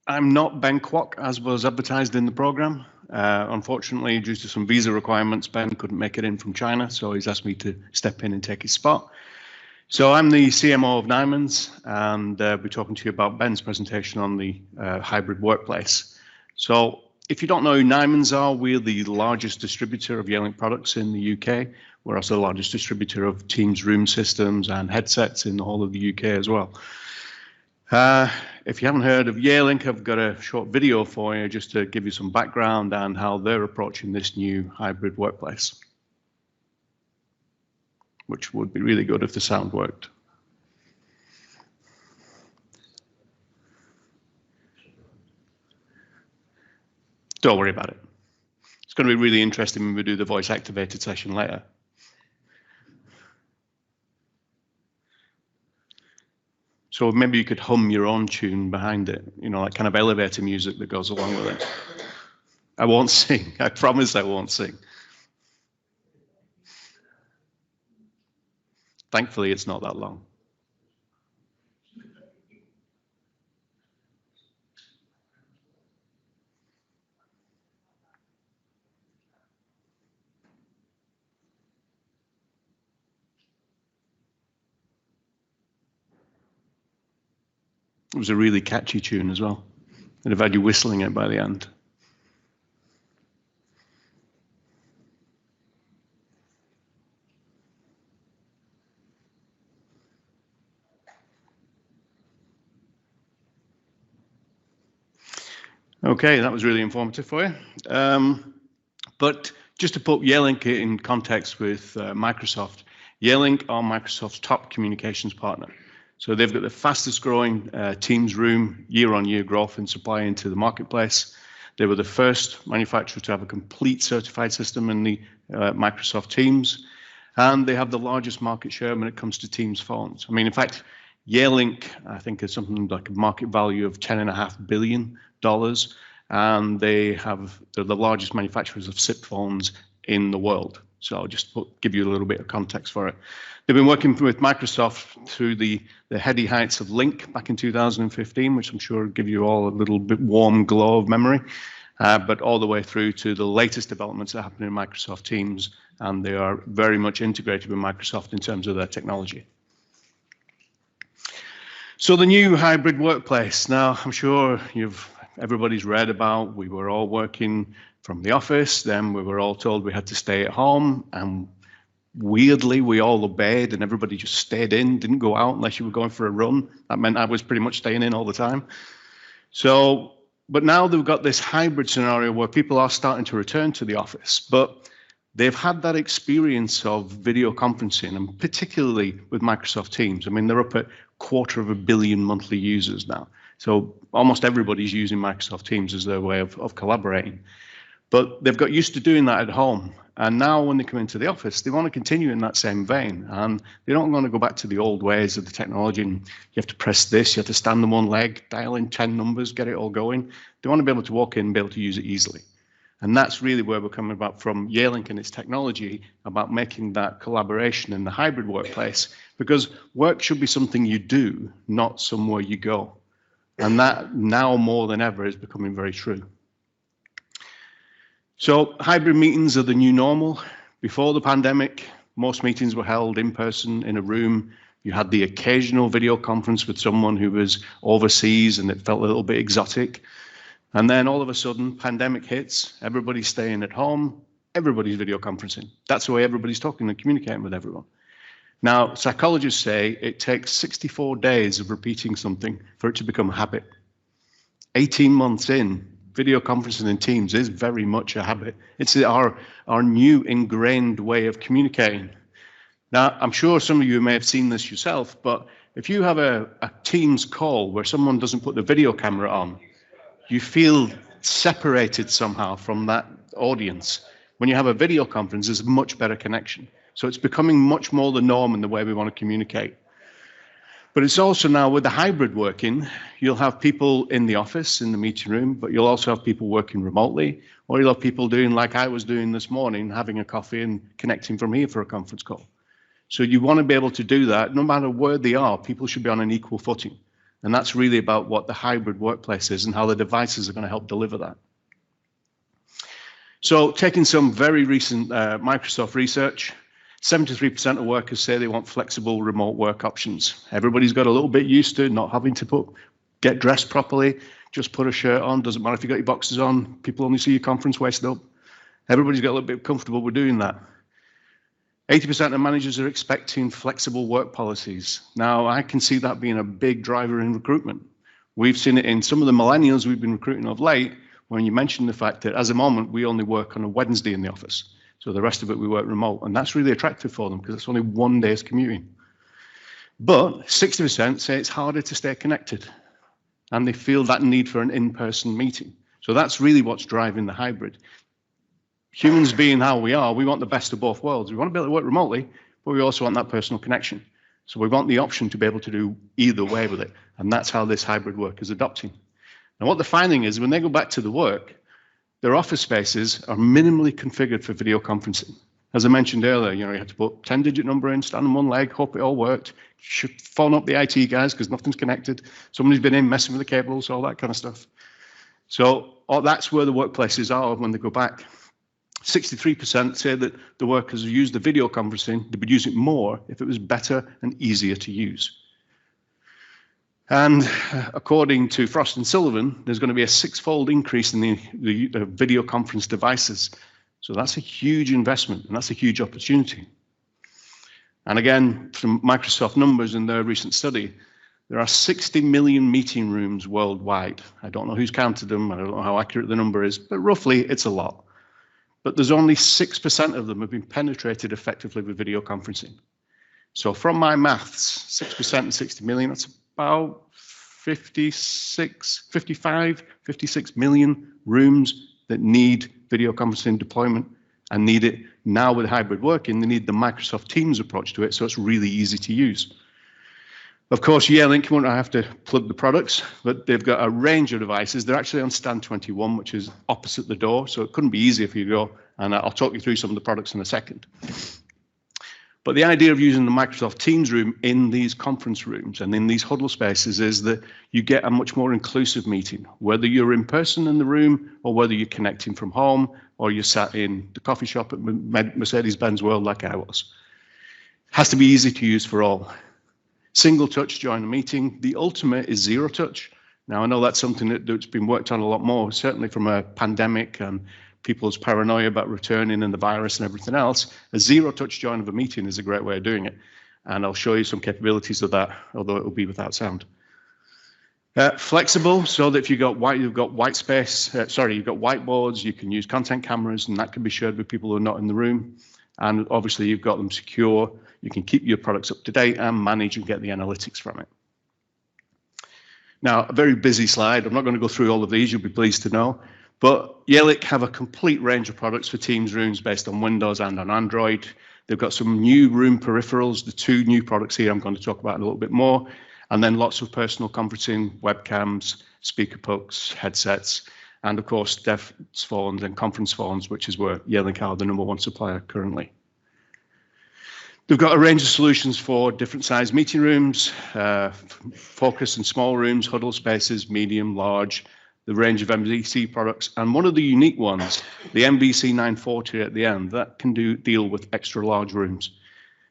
I'm not Ben Kwok, as was advertised in the program. Unfortunately, due to some visa requirements, Ben couldn't make it in from China, so he's asked me to step in and take his spot. So I'm the CMO of Nymans, and I'll be talking to you about Ben's presentation on the hybrid workplace. So if you don't know who Nymans are, we're the largest distributor of Yealink products in the UK. We're also the largest distributor of Teams room systems and headsets in the whole of the UK as well. If you haven't heard of Yealink, I've got a short video for you just to give you some background and how they're approaching this new hybrid workplace, which would be really good if the sound worked. Don't worry about it. It's going to be really interesting when we do the voice activated session later. So maybe you could hum your own tune behind it, you know, like kind of elevator music that goes along with it. I won't sing. I promise I won't sing. Thankfully, it's not that long. It was a really catchy tune as well. I'd have had you whistling it by the end. Okay, that was really informative for you. But just to put Yealink in context with Microsoft, Yealink are Microsoft's top communications partner. So they've got the fastest growing Teams room year-on-year growth in supply into the marketplace. They were the first manufacturer to have a complete certified system in the Microsoft Teams. And they have the largest market share when it comes to Teams phones. I mean, in fact, Yealink, I think, is something like a market value of $10.5 billion. And they're the largest manufacturers of SIP phones in the world. So I'll just give you a little bit of context for it. They've been working with Microsoft through the heady heights of Lync back in 2015, which I'm sure will give you all a little bit warm glow of memory, but all the way through to the latest developments that happen in Microsoft Teams, and they are very much integrated with Microsoft in terms of their technology. So the new hybrid workplace. Now, I'm sure everybody's read about, we were all working from the office, then we were all told we had to stay at home, and weirdly, we all obeyed and everybody just stayed in, didn't go out unless you were going for a run. That meant I was pretty much staying in all the time. So, but now they've got this hybrid scenario where people are starting to return to the office, but they've had that experience of video conferencing, and particularly with Microsoft Teams. I mean, they're up at 250 million monthly users now. So almost everybody's using Microsoft Teams as their way of collaborating. But they've got used to doing that at home. And now when they come into the office, they want to continue in that same vein. And they don't want to go back to the old ways of the technology. And you have to press this, you have to stand on one leg, dial in 10 numbers, get it all going. They want to be able to walk in and be able to use it easily. And that's really where we're coming about from Yealink and its technology, about making that collaboration in the hybrid workplace. Because work should be something you do, not somewhere you go. And that now more than ever is becoming very true. So hybrid meetings are the new normal. Before the pandemic, most meetings were held in person in a room. You had the occasional video conference with someone who was overseas and it felt a little bit exotic. And then all of a sudden, pandemic hits, everybody's staying at home, everybody's video conferencing. That's the way everybody's talking and communicating with everyone. Now, psychologists say it takes 64 days of repeating something for it to become a habit. 18 months in, video conferencing in Teams is very much a habit. It's our new ingrained way of communicating. Now, I'm sure some of you may have seen this yourself, but if you have a Teams call where someone doesn't put the video camera on, you feel separated somehow from that audience. When you have a video conference, there's a much better connection. So it's becoming much more the norm in the way we want to communicate. But it's also now with the hybrid working, you'll have people in the office, in the meeting room, but you'll also have people working remotely, or you'll have people doing like I was doing this morning, having a coffee and connecting from here for a conference call. So you want to be able to do that, no matter where they are, people should be on an equal footing. And that's really about what the hybrid workplace is and how the devices are going to help deliver that. So taking some very recent Microsoft research, 73% of workers say they want flexible remote work options. Everybody's got a little bit used to not having to get dressed properly, just put a shirt on, doesn't matter if you got your boxers on, people only see your conference waist up. Everybody's got a little bit comfortable with doing that. 80% of managers are expecting flexible work policies. Now, I can see that being a big driver in recruitment. We've seen it in some of the millennials we've been recruiting of late, when you mention the fact that as a moment, we only work on a Wednesday in the office. So the rest of it, we work remote. And that's really attractive for them because it's only 1 day's commuting. But 60% say it's harder to stay connected. And they feel that need for an in-person meeting. So that's really what's driving the hybrid. Humans being how we are, we want the best of both worlds. We want to be able to work remotely, but we also want that personal connection. So we want the option to be able to do either way with it. And that's how this hybrid work is adopting. And what they're finding is when they go back to the work, their office spaces are minimally configured for video conferencing. As I mentioned earlier, you had to put 10-digit number in, stand on one leg, hope it all worked. Should phone up the IT guys because nothing's connected. Somebody's been in messing with the cables, all that kind of stuff. So that's where the workplaces are when they go back. 63% say that the workers who use the video conferencing, they would use it more if it was better and easier to use. And according to Frost & Sullivan, there's going to be a 6-fold increase in the video conference devices. So that's a huge investment, and that's a huge opportunity. And again, from Microsoft numbers in their recent study, there are 60 million meeting rooms worldwide. I don't know who's counted them, I don't know how accurate the number is, but roughly it's a lot. But there's only 6% of them have been penetrated effectively with video conferencing. So from my maths, 6% and 60 million, that's about 56 million rooms that need video conferencing deployment and need it now with hybrid working. They need the Microsoft Teams approach to it, so it's really easy to use. Of course, Yealink, you won't have to plug the products, but they've got a range of devices. They're actually on stand 21, which is opposite the door, so it couldn't be easier for you to go, and I'll talk you through some of the products in a second. But the idea of using the Microsoft Teams room in these conference rooms and in these huddle spaces is that you get a much more inclusive meeting, whether you're in person in the room or whether you're connecting from home or you're sat in the coffee shop at Mercedes-Benz World like I was. It has to be easy to use for all. Single touch, join a meeting. The ultimate is zero touch. Now, I know that's something that's been worked on a lot more, certainly from a pandemic and people's paranoia about returning and the virus and everything else. A zero touch join of a meeting is a great way of doing it. And I'll show you some capabilities of that, although it will be without sound. Flexible, so that if you've got whiteboards, you can use content cameras, and that can be shared with people who are not in the room. And obviously, you've got them secure. You can keep your products up to date and manage and get the analytics from it. Now, a very busy slide. I'm not going to go through all of these, you'll be pleased to know. But Yealink have a complete range of products for Teams rooms based on Windows and on Android. They've got some new room peripherals, the 2 new products here I'm going to talk about a little bit more, and then lots of personal conferencing, webcams, speaker pucks, headsets, and of course, dev phones and conference phones, which is where Yealink are the #1 supplier currently. They've got a range of solutions for different size meeting rooms, focus and small rooms, huddle spaces, medium, large, the range of MVC products, and one of the unique ones, the MVC 940 at the end, that can deal with extra large rooms.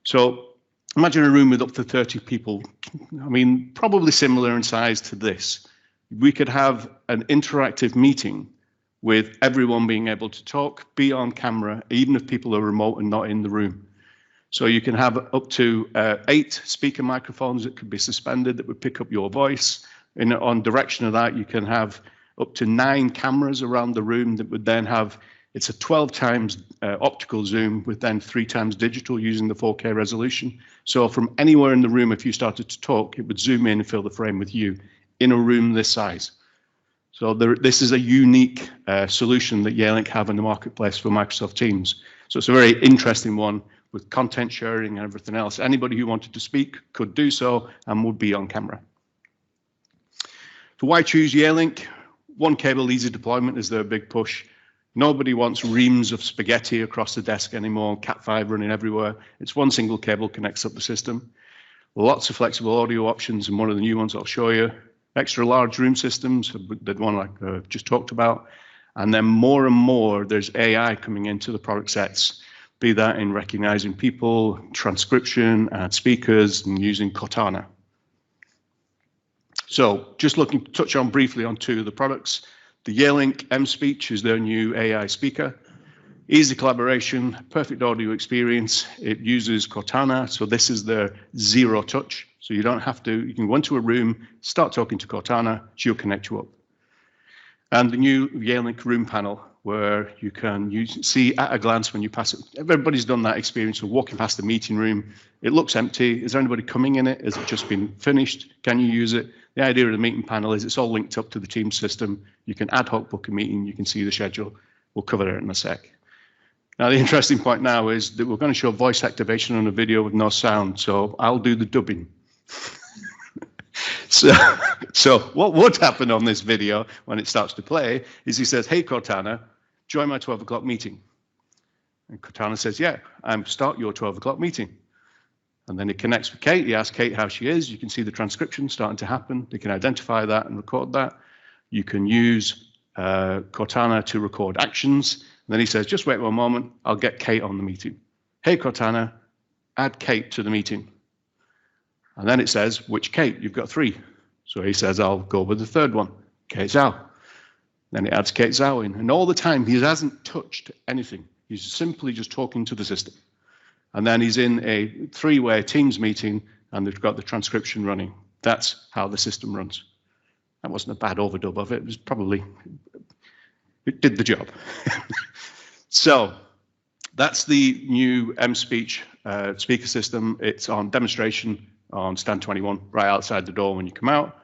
So imagine a room with up to 30 people, I mean, probably similar in size to this. We could have an interactive meeting with everyone being able to talk, be on camera, even if people are remote and not in the room. So you can have up to 8 speaker microphones that could be suspended that would pick up your voice. On direction of that, you can have up to 9 cameras around the room that would then have, it's a 12 times optical zoom with then 3 times digital using the 4K resolution. So from anywhere in the room, if you started to talk, it would zoom in and fill the frame with you in a room this size. So this is a unique solution that Yealink have in the marketplace for Microsoft Teams. So it's a very interesting one with content sharing and everything else. Anybody who wanted to speak could do so and would be on camera. So why choose Yealink? One cable, easy deployment is their big push. Nobody wants reams of spaghetti across the desk anymore, Cat5 running everywhere. It's one single cable connects up the system. Lots of flexible audio options, and one of the new ones I'll show you. Extra large room systems, the one I just talked about. And then more and more, there's AI coming into the product sets, be that in recognizing people, transcription, and speakers, and using Cortana. So just looking to touch on briefly on two of the products. The Yealink M-Speech is their new AI speaker. Easy collaboration, perfect audio experience. It uses Cortana, so this is their zero touch. So you don't have to, you can go into a room, start talking to Cortana, she'll connect you up. And the new Yealink room panel, where you can see at a glance when you pass it. Everybody's done that experience of walking past the meeting room. It looks empty. Is there anybody coming in it? Has it just been finished? Can you use it? The idea of the meeting panel is it's all linked up to the Teams system. You can ad hoc book a meeting. You can see the schedule. We'll cover it in a sec. Now, the interesting point now is that we're going to show voice activation on a video with no sound, so I'll do the dubbing. So what would happen on this video when it starts to play is he says, hey, Cortana, join my 12 o'clock meeting. And Cortana says, yeah, start your 12 o'clock meeting. And then it connects with Kate. He asks Kate how she is. You can see the transcription starting to happen. They can identify that and record that. You can use Cortana to record actions. And then he says, just wait one moment. I'll get Kate on the meeting. Hey, Cortana, add Kate to the meeting. And then it says, which Kate? You've got 3. So he says, I'll go with the third one, Kate Zhao. Then it adds Kate Zhao in. And all the time, he hasn't touched anything. He's simply just talking to the system. And then he's in a 3-way Teams meeting, and they've got the transcription running. That's how the system runs. That wasn't a bad overdub of it. It was probably, it did the job. So that's the new M-Speech speaker system. It's on demonstration on stand 21, right outside the door when you come out.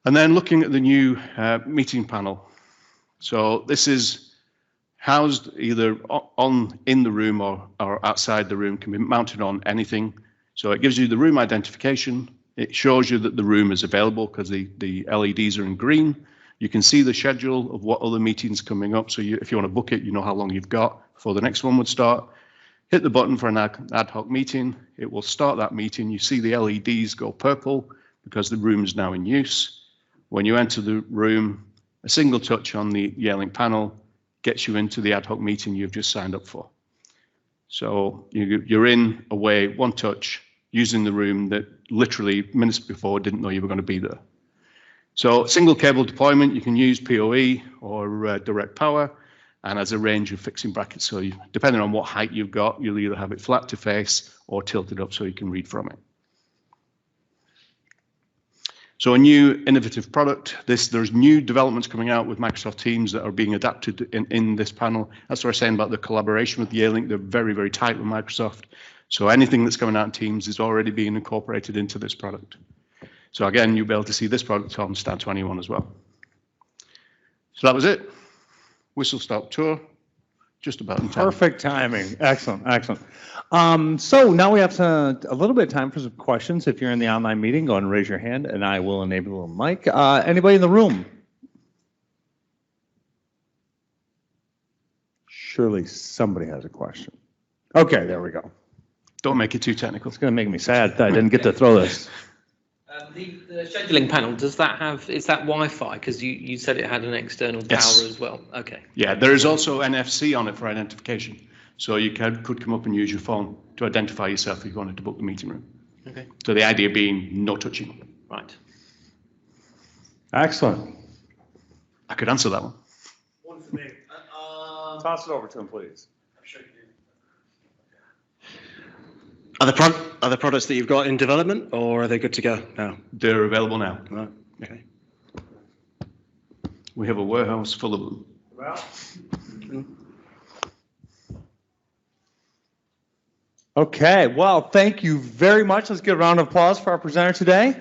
And then looking at the new meeting panel. So this is housed either in the room or outside the room, can be mounted on anything. So it gives you the room identification. It shows you that the room is available because the LEDs are in green. You can see the schedule of what other meetings coming up. So if you want to book it, you know how long you've got before the next one would start. Hit the button for an ad hoc meeting. It will start that meeting. You see the LEDs go purple because the room is now in use. When you enter the room, a single touch on the Yealink panel gets you into the ad hoc meeting you've just signed up for. So you're in, away, one touch, using the room that literally minutes before didn't know you were going to be there. So single cable deployment, you can use PoE or direct power, and as a range of fixing brackets. So depending on what height you've got, you'll either have it flat to face or tilted up so you can read from it. So a new innovative product. There's new developments coming out with Microsoft Teams that are being adapted in this panel. That's what I was saying about the collaboration with Yealink. They're very, very tight with Microsoft. So anything that's coming out in Teams is already being incorporated into this product. So again, you'll be able to see this product on stand 21 as well. So that was it. Whistle stop tour, just about in time. Perfect timing. Excellent, excellent. So now we have a little bit of time for some questions. If you're in the online meeting, go ahead and raise your hand, and I will enable a mic. Anybody in the room? Surely somebody has a question. Okay, there we go. Don't make it too technical. It's going to make me sad that I didn't get to throw this. The scheduling panel, does that have, is that Wi-Fi? Because you said it had an external power as well. Okay. Yeah, there is also NFC on it for identification. So you could come up and use your phone to identify yourself if you wanted to book the meeting room. Okay. So the idea being no touching. Right. Excellent. I could answer that one. One for me. Toss it over to him, please. Are the products that you've got in development, or are they good to go now? They're available now. Right. Okay. We have a warehouse full of them. Well. Okay, well, thank you very much. Let's give a round of applause for our presenter today.